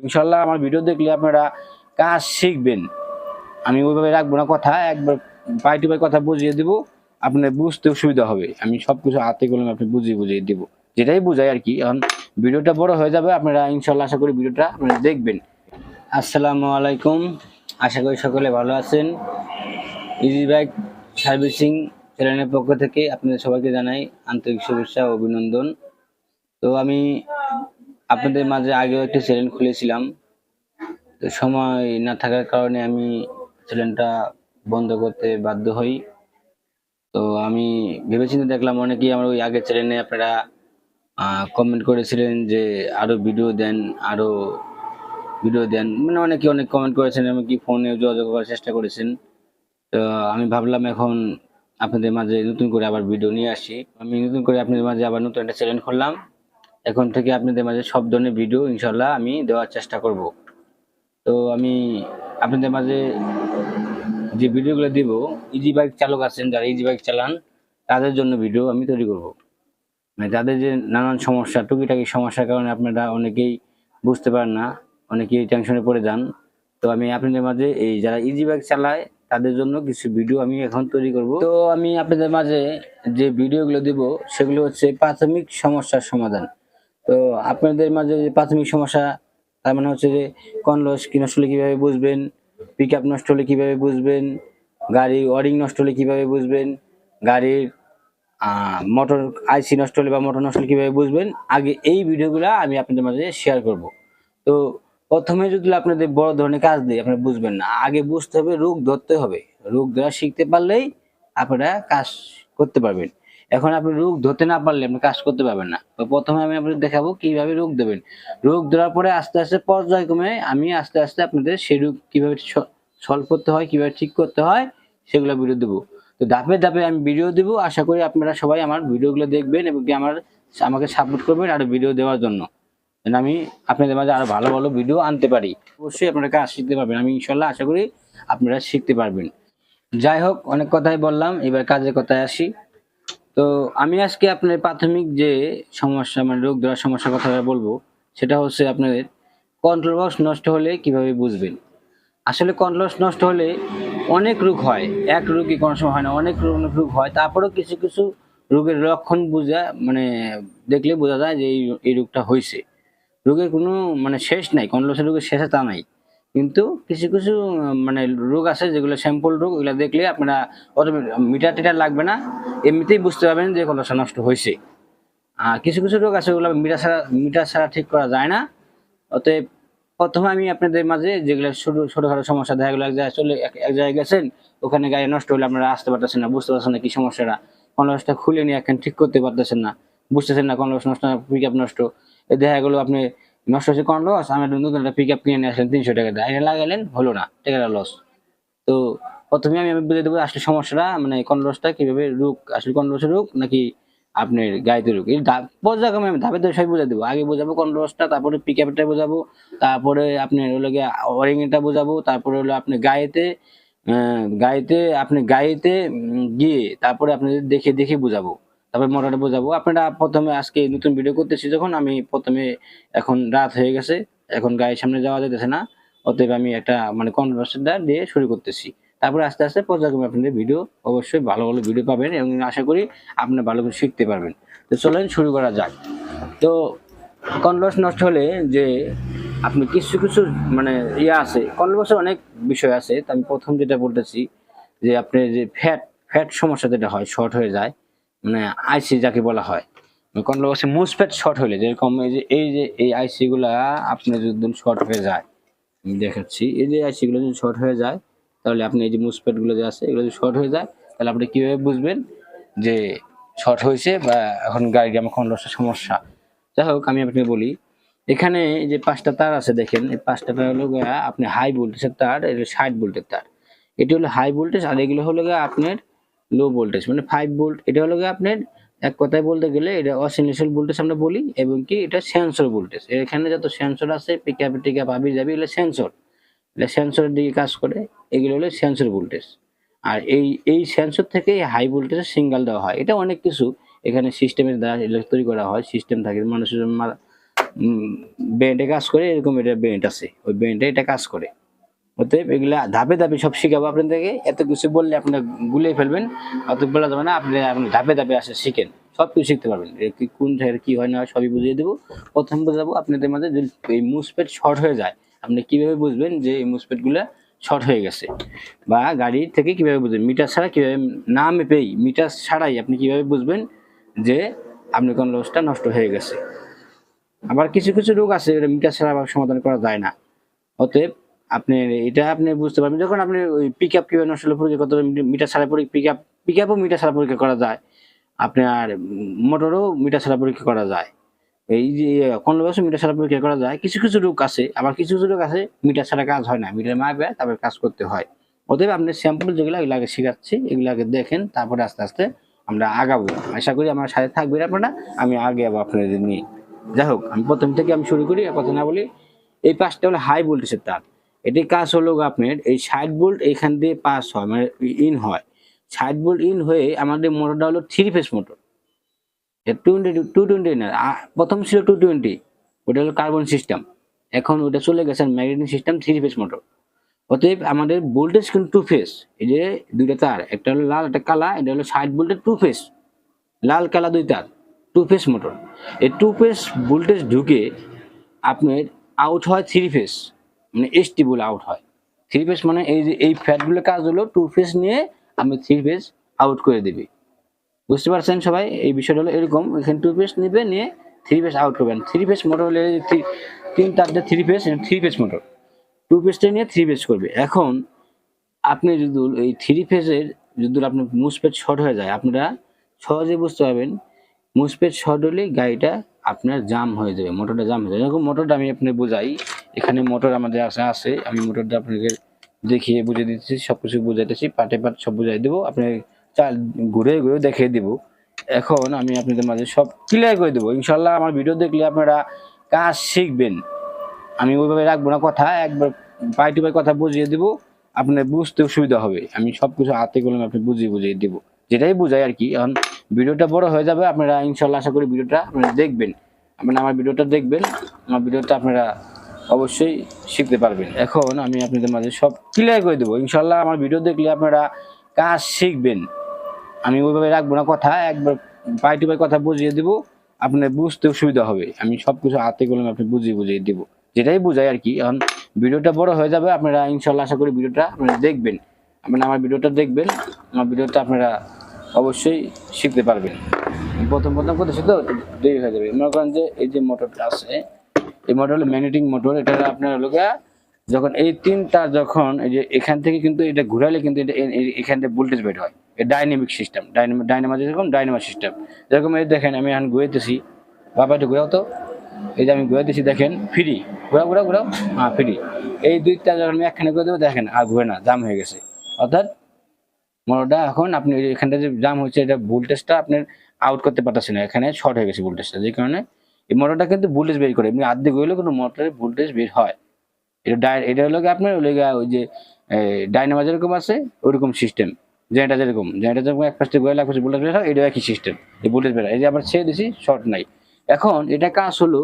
ইনশাল্লাহ আমার ভিডিও দেখলে আপনারা কাজ শিখবেন। আমি ওইভাবে রাখবো না কথা, একবার পাই টু পাই কথা বুঝিয়ে দিব, আপনার বুঝতে সুবিধা হবে। আমি সবকিছু হাতে কলমে আপনি বুঝিয়ে দিব, যেটাই বুঝাই আর কি। এখন ভিডিওটা বড় হয়ে যাবে, আপনারা ইনশাল্লাহ আশা করি ভিডিওটা আপনারা দেখবেন। আসসালামু আলাইকুম, আশা করি সকলে ভালো আছেন। ইজি বাইক সার্ভিসিং চ্যানেলের পক্ষ থেকে আপনাদের সবাইকে জানাই আন্তরিক শুভেচ্ছা ও অভিনন্দন। তো আমি আপনাদের মাঝে আগেও একটি চ্যানেল খুলেছিলাম, তো সময় না থাকার কারণে আমি চ্যানেলটা বন্ধ করতে বাধ্য হই। তো আমি ভেবেচিন্তে দেখলাম অনেকেই আমার ওই আগের চ্যানেলে আপনারা কমেন্ট করেছিলেন যে আরো ভিডিও দেন, মানে অনেকে অনেক কমেন্ট করেছেন, এমনকি ফোনে যোগাযোগ করার চেষ্টা করেছেন। তো আমি ভাবলাম এখন আপনাদের মাঝে নতুন করে আবার ভিডিও নিয়ে আসি। আমি নতুন করে আপনাদের মাঝে আবার নতুন একটা চ্যানেল খুললাম। এখন থেকে আপনাদের মাঝে সব ধরনের ভিডিও ইনশাল্লাহ আমি দেওয়ার চেষ্টা করব। তো আমি আপনাদের মাঝে যে ভিডিওগুলো দিব, ইজি বাইক চালক আছেন যারা ইজি বাইক চালান তাদের জন্য ভিডিও আমি তৈরি করব। মানে তাদের যে নানান সমস্যা, টুকিটাকি সমস্যার কারণে আপনারা অনেকেই বুঝতে পারেন না, অনেকেই টেনশনে পড়ে যান। তো আমি আপনাদের মাঝে এই যারা ইজি বাইক চালায় তাদের জন্য কিছু ভিডিও আমি এখন তৈরি করব। তো আমি আপনাদের মাঝে যে ভিডিওগুলো দিব সেগুলো হচ্ছে প্রাথমিক সমস্যার সমাধান। তো আপনাদের মাঝে যে প্রাথমিক সমস্যা, তার মানে হচ্ছে যে কনলস কি নষ্ট হলে কিভাবে বুঝবেন, পিক আপ নষ্ট হলে কিভাবে বুঝবেন, গাড়ি ওয়ারিং নষ্ট হলে কিভাবে বুঝবেন, গাড়ির মোটর আইসি নষ্ট হলে বা মোটর নষ্ট হলে কিভাবে বুঝবেন, আগে এই ভিডিওগুলো আমি আপনাদের মাঝে শেয়ার করব। তো প্রথমে যদি আপনাদের বড় ধরনের কাজ দিই আপনারা বুঝবেন না, আগে বুঝতে হবে, রোগ ধরতে হবে। রোগ ধরা শিখতে পারলেই আপনারা কাজ করতে পারবেন। এখন আপনি রোগ ধরতে না পারলে আপনি কাজ করতে পারবেন না। তো প্রথমে আমি আপনাদের দেখাবো কিভাবে রোগ দেবেন। রোগ ধরার পরে আস্তে আস্তে পর্যায়ক্রমে আমি আস্তে আস্তে আপনাদের সেই রোগ কিভাবে সলভ করতে হয়, কিভাবে ঠিক করতে হয় সেগুলো ভিডিও দেবো। তো ধাপে ধাপে আমি ভিডিও দেবো। আশা করি আপনারা সবাই আমার ভিডিওগুলো দেখবেন এবং কি আমাকে সাপোর্ট করবেন আরো ভিডিও দেওয়ার জন্য, যেন আমি আপনাদের মাঝে আরো ভালো ভালো ভিডিও আনতে পারি। অবশ্যই আপনারা কাজ শিখতে পারবেন, আমি ইনশাল্লাহ আশা করি আপনারা শিখতে পারবেন। যাই হোক, অনেক কথাই বললাম, এবার কাজের কথায় আসি। তো আমি আজকে আপনার প্রাথমিক যে সমস্যা, মানে রোগ ধরার সমস্যার কথা বলবো, সেটা হচ্ছে আপনাদের কন্ট্রোল বক্স নষ্ট হলে কিভাবে বুঝবেন। আসলে কন্ট্রোল বক্স নষ্ট হলে অনেক রোগ হয়, এক রোগই কোনো সময় হয় না, অনেক রোগ হয়। তারপরেও কিছু কিছু রোগের লক্ষণ মানে দেখলে বোঝা যায় যে এই রোগটা হয়েছে। রোগের কোনো মানে শেষ নাই, কন্ট্রোল রোগের শেষ তা নাই। কিন্তু কিছু কিছু মানে রোগ আছে যেগুলো স্যাম্পল রোগ, ওগুলো দেখলে আপনারা মিটার টিটার লাগবে না, এমনিতেই বুঝতে পারবেন যে কন্ট্রোল নষ্ট হয়েছে। আর কিছু কিছু রোগ আছে ওগুলো মিটার ছাড়া ঠিক করা যায় না। অতএব প্রথমে আমি আপনাদের মাঝে যেগুলো ছোটখাটো সমস্যা দেখা গেলো, এক জায়গায় গেছেন, ওখানে গাড়ি নষ্ট হলে আপনারা আসতে পারতেছেন না, বুঝতে পারছেন না কি সমস্যাটা, কনলসটা খুলে নিয়ে এখন ঠিক করতে পারতেছেন না, বুঝতেছেন না কনলস নষ্ট না পিক আপ নষ্ট। দেখা গেলো আপনি নষ্ট হচ্ছে কনলস, আমি নতুন একটা পিক আপ কিনে নিয়ে আসলেন 300 টাকা দিয়ে, এটা লাগালেন, হলো না, টাকাটা লস। তো প্রথমে আমি বুঝে দেবো আসলে সমস্যাটা, মানে কনলসটা কিভাবে রোগ, আসলে কনলসের রোগ নাকি আপনার গাড়িতে রোগ। এই পর্যায়ক্রমে আমি ধাপে ধাপে সব বুঝে দেবো। আগে বোঝাবো কনলসটা, তারপরে পিক আপটা বোঝাবো, তারপরে আপনার হলো গিয়ে ওয়ারিং এটা বোঝাবো, তারপরে হলো আপনি গাড়িতে গিয়ে তারপরে আপনাদের দেখে দেখে বোঝাবো, তারপরে মোটরটা বোঝাবো। আপনারা প্রথমে আজকে নতুন ভিডিও করতেছি যখন, আমি প্রথমে এখন রাত হয়ে গেছে, এখন গাড়ির সামনে যাওয়া যেতেছে না, অতএব আমি একটা মানে কনভার্সেশনটা দিয়ে শুরু করতেছি। তারপরে আস্তে আস্তে পর্যায়ক্রমে আপনাদের ভিডিও, অবশ্যই ভালো ভালো ভিডিও পাবেন এবং আশা করি আপনারা ভালো করে শিখতে পারবেন। তো চলেন শুরু করা যাক। তো কনভার্স নষ্ট হলে যে আপনি কিছু কিছু মানে আছে, কনভার্সের অনেক বিষয় আছে। তো আমি প্রথম যেটা বলতেছি যে আপনার যে ফ্যাট সমস্যা যেটা হয়, শর্ট হয়ে যায়, মানে আইসি যাকে বলা হয়, কনভার্সে মুসফেট শর্ট হলে যেরকম এই আইসি গুলা আপনার যদি শর্ট হয়ে যায়, আমি দেখাচ্ছি, এই যে আইসি গুলো যদি শর্ট হয়ে যায়, তাহলে আপনি এই যে মুসফেট গুলো যে আছে এগুলো যদি শর্ট হয়ে যায়, তাহলে আপনি কিভাবে বুঝবেন যে শর্ট হয়েছে বা এখন গাড়ির আমার কনভার্সের সমস্যা। যাই হোক, আমি আপনাকে বলি, এখানে যে 5টা তার আছে দেখেন, এই 5টা তার হলো আপনি হাই ভোল্টেজের তার, এটা 60 ভোল্টের তার, এটি হলো হাই ভোল্টেজ, আর এগুলো হলো আপনার লো ভোল্টেজ মানে 5 ভোল্ট। এটা হলো আপনার এক কথায় বলতে গেলে এটা অসিলেশন ভোল্টেজ আমরা বলি, এবং কি এটা সেন্সর ভোল্টেজ। এখানে যত সেন্সর আছে, পিকআপ টিকআপ আবি যাবি, এগুলো সেন্সর, এটা সেন্সরের দিকে কাজ করে, এগুলো হলো সেন্সর ভোল্টেজ। আর এই সেন্সর থেকে হাই ভোল্টেজের সিগন্যাল দেওয়া হয়। এটা অনেক কিছু এখানে সিস্টেমের দ্বারা তৈরি করা হয়, সিস্টেম থাকে, মানুষের ব্রেনটা কাজ করে, এরকম এটা ব্রেন আছে, ওই ব্রেনটা এটা কাজ করে। অতএব এগুলা ধাপে ধাপে সব শিখাবো আপনাদেরকে। এত কিছু বললে আপনার গুলিয়ে ফেলবেন, অত বলা যাবে না। আপনি ধাপে ধাপে আসে শিখেন, সব কিছু শিখতে পারবেন। কোন জায়গায় কি হয় না হয় সবই বুঝিয়ে দেবো। প্রথম বোঝাবো আপনাদের মাঝে যদি এই মুসপেট শর্ট হয়ে যায়, আপনি কিভাবে বুঝবেন যে এই মুসপেট গুলা শর্ট হয়ে গেছে, বা গাড়ি থেকে কিভাবে বুঝবেন, মিটার ছাড়া কিভাবে, না মেপেই মিটার ছাড়াই আপনি কিভাবে বুঝবেন যে আপনার কোন লসটা নষ্ট হয়ে গেছে। আবার কিছু কিছু রোগ আছে এটা মিটার ছাড়া আবার সমাধান করা যায় না। অতএব আপনি এটা আপনি বুঝতে পারবেন যখন আপনি ওই পিক আপ কিভাবে নষ্ট হলে পরীক্ষা করতে হবে, মিটার ছাড়া পিক আপও মিটার ছাড়া পরীক্ষা করা যায়, আপনার মোটরও মিটার ছাড়া পরীক্ষা করা যায়। এই যে কন্ট্রোল মিটার ছাড়া পরীক্ষা করা যায়। কিছু কিছু রোগ আছে, আবার কিছু কিছু রোগ আছে মিটার ছাড়া কাজ হয় না, মিটার মাপে তারপরে কাজ করতে হয়। অতএব আপনি স্যাম্পল যেগুলো এগুলো আগে শেখাচ্ছি, এগুলো আগে দেখেন, তারপরে আস্তে আস্তে আমরা আগাবো। আশা করি আমার সাথে থাকবেন আপনারা, আমি আগে যাবো আপনাদের নিয়ে। যাই হোক, আমি প্রথম থেকে আমি শুরু করি, কথা না বলি। এই পাঁচটা হলো হাই ভোল্টেজের তার। এটি কাজ হলো আপনার এই 60 ভোল্ট এখান দিয়ে পাস হয়, মানে ইন হয়। 60 ভোল্ট ইন হয়ে আমাদের মোটরটা হলো 3 ফেজ মোটর। 220 না, প্রথম ছিল 220, ওটা হলো কার্বন সিস্টেম। এখন ওটা চলে গেছে ম্যাগনেটিক সিস্টেম 3 ফেজ মোটর। অতএব আমাদের ভোল্টেজ কিন্তু 2 ফেজ। এই যে দুইটা তার, একটা হলো লাল একটা কালা, এটা হলো 60 ভোল্টের 2 ফেজ, লাল কালা দুই তার, 2 ফেজ মোটর। এই 2 ফেজ ভোল্টেজ ঢুকে আপনার আউট হয় 3 ফেজ, মানে এসটি বলে আউট হয়। 3 ফেজ মানে এই যে এই ফ্যাটগুলোর কাজ হলো 2 ফেজ নিয়ে আমি 3 ফেজ আউট করে দিবি। বুঝতে পারছেন সবাই? এই বিষয়টা হলো এরকম, এখানে 2 ফেজ নিবে, নিয়ে 3 ফেজ আউট করবেন। 3 ফেজ মোটর হলে 3 তার 3 ফেজ, 3 ফেজ মোটর 2 ফেজটা নিয়ে 3 ফেজ করবে। এখন আপনি যদি এই 3 ফেজের যদি আপনার মুসপেট শর্ট হয়ে যায়, আপনারা সহজে বুঝতে পারবেন মুসপেট শর্ট হলে গাড়িটা আপনার জাম হয়ে যাবে, মোটরটা জাম হয়ে যাবে। এরকম মোটরটা আমি আপনাকে বোঝাই। এখানে মোটর আমাদের আছে, আমি মোটরটা আপনাকে দেখিয়ে বুঝিয়ে দিচ্ছি, সবকিছু বুঝাইতেছি, পার্টে পার্ট সব বুঝাই দেবো, আপনাকে চাল ঘুরে ঘুরে দেখিয়ে দিব। এখন আমি আপনাদের মাঝে সব ক্লিয়ার করে দেবো ইনশাল্লাহ। আমার ভিডিও দেখলে আপনারা কাজ শিখবেন। আমি ওইভাবে রাখবো না কথা, একবার পাই টু পাই কথা বুঝিয়ে দিব, আপনার বুঝতে সুবিধা হবে। আমি সবকিছু হাতে কলমে আপনি বুঝিয়ে দিব, যেটাই বুঝাই আর কি। এখন ভিডিওটা বড় হয়ে যাবে, আপনারা ইনশাল্লাহ আশা করি ভিডিওটা আপনারা দেখবেন, আপনারা আমার ভিডিওটা দেখবেন, আমার ভিডিওটা আপনারা অবশ্যই শিখতে পারবেন। এখন আমি আপনাদের মাঝে সব ক্লিয়ার করে দেবো ইনশাল্লাহ। আমার ভিডিও দেখলে আপনারা কাজ শিখবেন। আমি ওইভাবে রাখবো না কথা, একবার পাই টু পাই কথা বুঝিয়ে দিব, আপনার বুঝতেও সুবিধা হবে। আমি সবকিছু হাতে কলমে আপনি বুঝিয়ে দিব, যেটাই বুঝাই আর কি। এখন ভিডিওটা বড় হয়ে যাবে, আপনারা ইনশাল্লাহ আশা করি ভিডিওটা আপনারা দেখবেন, আপনারা আমার ভিডিওটা দেখবেন, আমার ভিডিওটা আপনারা অবশ্যই শিখতে পারবেন। প্রথম করতেছি তো দেরি হয়ে যাবে। মনে করেন যে এই যে মোটরটা আছে, এই মোটর হলো ম্যাগনেটিক মোটর। এটা আপনার হলো যখন এই তিনটা যখন এই যে এখান থেকে কিন্তু এটা ঘুরালে কিন্তু এটা এখান থেকে ভোল্টেজ বের হয়। ডাইনামিক সিস্টেম, ডাইনামা যেরকম ডাইনামা সিস্টেম, যেরকম এই দেখেন আমি এখন ঘুরাইতেছি, বাবা একটু ঘুরাও তো, এই যে আমি ঘুরাইতেছি দেখেন, ফ্রি, ঘুরাও, হ্যাঁ ফ্রি। এই দুইটা যখন আমি একখানে করে দেবো দেখেন আর ঘুরে না, জাম হয়ে গেছে। অর্থাৎ মোটরটা এখন আপনি এখানটা যে জাম হচ্ছে, এটা ভোল্টেজটা আপনার আউট করতে পারতেছে না, এখানে শর্ট হয়ে গেছে ভোল্টেজটা, যে কারণে এই মোটরটা কিন্তু ভোল্টেজ বের করে, এমনি আর্ধেক হইলেও কোনো মোটরের ভোল্টেজ বের হয়। এটা হলো আপনার ওই যে ডাইনামা যেরকম আছে ওইরকম সিস্টেম, জেনারেটর যেরকম এক পাশে গোয়েল এক পাশে ভোল্টেজ বের হয়, এটা একই সিস্টেম, এই ভোল্টেজ বের হয়। এই যে আবার ছেড়ে দিছি, শর্ট নাই। এখন এটা কাজ হলো,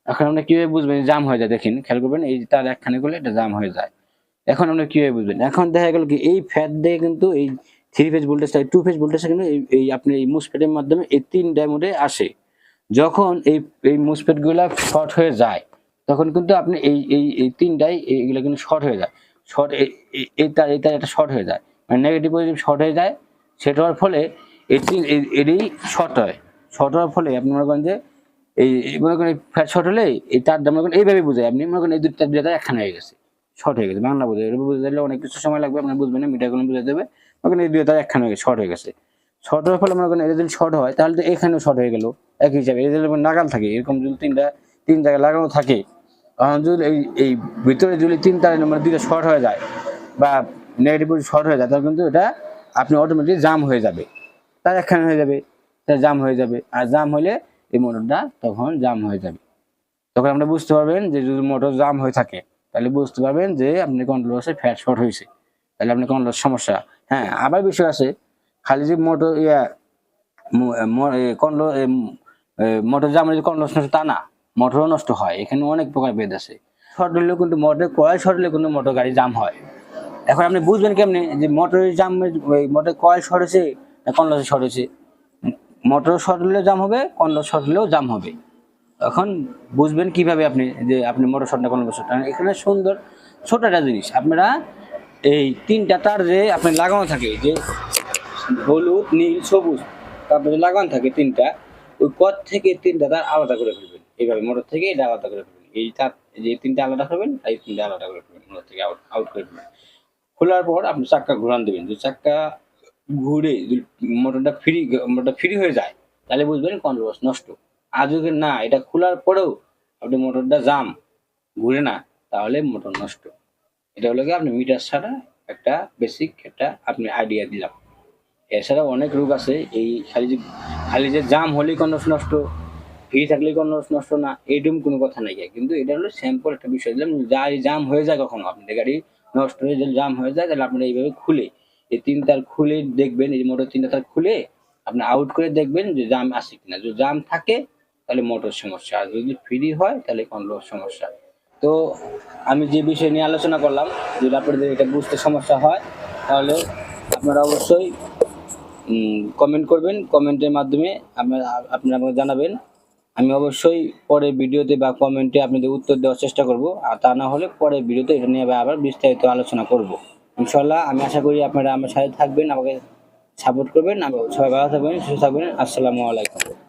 এখন আমরা কিভাবে বুঝবেন জাম হয়ে যায়, দেখেন খেয়াল করবেন, এই তার একখানে করলে এটা জাম হয়ে যায়। এখন আমরা কিভাবে বুঝবেন, এখন দেখা গেল কি এই ফ্যাট দিয়ে কিন্তু এই 3 ফেজ ভোল্টেজটা, 2 ফেজ ভোল্টেজটা কিন্তু এই আপনি এই মুসফেটের মাধ্যমে এই 3 ডায়োডে আসে। যখন এই মুসফেট গুলা শর্ট হয়ে যায়, তখন কিন্তু আপনি এই তিনটাই এগুলো কিন্তু শর্ট হয়ে যায়। শর্ট এটা একটা শর্ট হয়ে যায়, মানে নেগেটিভ পজিটিভ শর্ট হয়ে যায়। সেটা হওয়ার ফলে এটাই শর্ট হয়। শর্ট হওয়ার ফলে আপনি মনে করেন যে এই মনে করেন ফ্যাট শর্ট হলে এই তারটা মনে করেন এইভাবে বোঝায়, আপনি মনে করেন এই দুইটা একখানে হয়ে গেছে, শর্ট হয়ে গেছে। বাংলা বোঝায়, এটা বুঝাইলে অনেক কিছু সময় লাগবে, আপনি বুঝবেন না, মিটারগুলো বুঝাই দেবে। মনে করেন এই দুইটা একখানে হয়ে গেছে, শর্ট হয়ে গেছে। শর্ট হওয়ার ফলে মনে করেন এটা যদি শর্ট হয়, তাহলে তো এখানেও শর্ট হয়ে গেল একই হিসাবে। এটা যদি নাগাল থাকে, এরকম যদি তিন জায়গায় লাগানো থাকে, তখন যদি এই ভিতরে যদি মানে দুইটা শর্ট হয়ে যায় বা নেগেটিভ শর্ট হয়ে যায়, তাহলে কিন্তু এটা আপনি অটোমেটিক জাম হয়ে যাবে, তার একখানে হয়ে যাবে, তার জাম হয়ে যাবে। আর জাম হলে এই মোটরটা তখন জাম হয়ে যাবে। তখন আপনি বুঝতে পারবেন যে যদি মোটর জাম হয়ে থাকে, তাহলে বুঝতে পারবেন যে আপনি কন্ট্রোলারে ফ্যাট শর্ট হয়েছে, তাহলে আপনি কন্ট্রোলার সমস্যা। হ্যাঁ, আবার বিষয় আছে, খালি যে মোটর জাম হলে কন্ট্রোলার সমস্যা তা না। মোটরও নষ্ট হয়। এখানে অনেক প্রকার ভেদ আছে। শর্ট হলেও কিন্তু মোটর কয়েল শর্ট হলে কিন্তু মোটর গাড়ি জাম হয়। এখন আপনি বুঝবেন কেমনে যে মোটরের জাম, ওই মোটর কয়েল শর্ট হয়েছে না কন্ডেন্সার শর্ট হয়েছে? মোটর শর্ট হলেও জাম হবে, কন্ডেন্সার শর্ট হলেও জাম হবে। এখন বুঝবেন কিভাবে আপনি যে আপনি মোটর শর্ট না কন্ডেন্সার শর্ট? এখানে সুন্দর ছোট একটা জিনিস, আপনারা এই 3টা তার যে আপনি লাগানো থাকে, যে হলুদ নীল সবুজ তারপরে লাগানো থাকে 3টা, ওই পথ থেকে 3টা তার আলাদা করে ফেলবেন। এইভাবে মোটর থেকে এটা আলাদা করে ফেলবেন। এই তার যে 3টা আলাদা করবেন, এই 3টা আলাদা করে ফেলবেন, মোটর থেকে আউট করে ফেলবেন। খোলার পর আপনি চাক্কা ঘোরান দেবেন। যদি চাক্কা ঘুরে মোটরটা ফ্রি হয়ে যায়, তাহলে বুঝবেন কন্ট্রোল নষ্ট। আর যদি না, এটা খোলার পরেও আপনি মোটরটা জাম, ঘুরে না, তাহলে মোটর নষ্ট। এটা হলো কি আপনি মিটার ছাড়া একটা বেসিক একটা আপনি আইডিয়া দিলাম। এছাড়া অনেক রোগ আছে। এই খালি যে জাম হলেই কন্ডেন্সার নষ্ট, ফ্রি থাকলেই কন্ডেন্সার নষ্ট না, এইরকম কোনো কথা নাই। কিন্তু এটা হলো স্যাম্পল একটা বিষয় দিলাম। যাই জাম হয়ে যায় কখনো আপনাদের গাড়ি নষ্ট হয়ে যদি জাম হয়ে যায়, তাহলে আপনারা এইভাবে খুলে, এই 3 তার খুলে দেখবেন, এই মোটর 3টা তার খুলে আপনি আউট করে দেখবেন যে জাম আছে কিনা। যদি জাম থাকে তাহলে মোটর সমস্যা, আর যদি ফ্রি হয় তাহলে কন্ট্রোল সমস্যা। তো আমি যে বিষয় নিয়ে আলোচনা করলাম, যদি আপনাদের এটা বুঝতে সমস্যা হয়, তাহলে আপনারা অবশ্যই কমেন্ট করবেন। কমেন্টের মাধ্যমে আপনারা আমাকে জানাবেন। আমি অবশ্যই পরের ভিডিওতে বা কমেন্টে আপনাদের উত্তর দেওয়ার চেষ্টা করব। আর তা না হলে পরের ভিডিওতে এটা নিয়ে আবার বিস্তারিত আলোচনা করব ইনশাল্লাহ। আমি আশা করি আপনারা আমার সাথে থাকবেন, আমাকে সাপোর্ট করবেন। সবাই ভালো থাকবেন, সুস্থ থাকবেন। আসসালামু আলাইকুম।